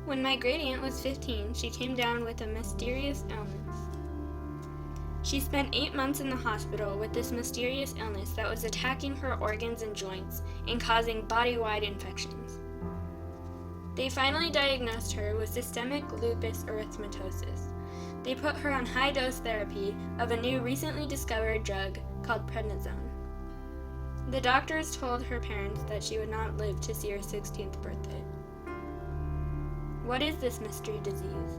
When my great-aunt was 15, she came down with a mysterious illness. She spent 8 months in the hospital with this mysterious illness that was attacking her organs and joints and causing body-wide infections. They finally diagnosed her with systemic lupus erythematosus. They put her on high-dose therapy of a new recently discovered drug called prednisone. The doctors told her parents that she would not live to see her 16th birthday. What is this mystery disease?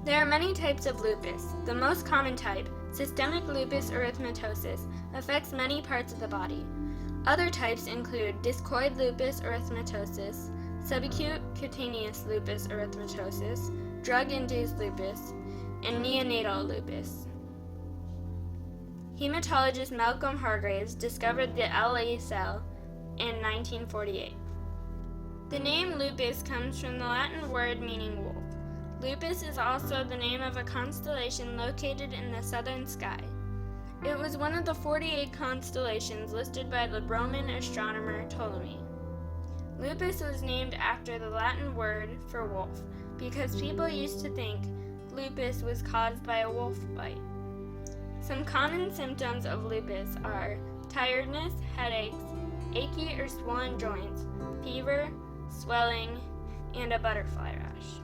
There are many types of lupus. The most common type, systemic lupus erythematosus, affects many parts of the body. Other types include discoid lupus erythematosus, subacute cutaneous lupus erythematosus, drug-induced lupus, and neonatal lupus. Hematologist Malcolm Hargraves discovered the LA cell in 1948. The name lupus comes from the Latin word meaning wolf. Lupus is also the name of a constellation located in the southern sky. It was one of the 48 constellations listed by the Roman astronomer Ptolemy. Lupus was named after the Latin word for wolf because people used to think lupus was caused by a wolf bite. Some common symptoms of lupus are tiredness, headaches, achy or swollen joints, fever, swelling, and a butterfly rash.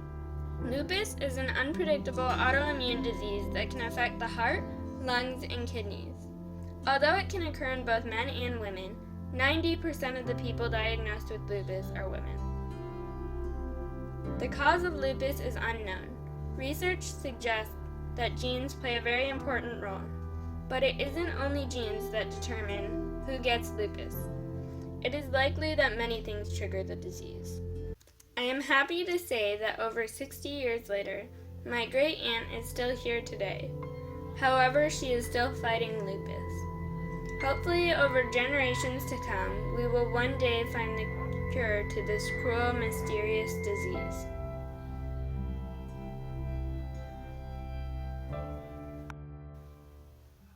Lupus is an unpredictable autoimmune disease that can affect the heart, lungs, and kidneys. Although it can occur in both men and women, 90% of the people diagnosed with lupus are women. The cause of lupus is unknown. Research suggests that genes play a very important role, but it isn't only genes that determine who gets lupus. It is likely that many things trigger the disease. I am happy to say that over 60 years later, my great-aunt is still here today. However, she is still fighting lupus. Hopefully, over generations to come, we will one day find the cure to this cruel, mysterious disease.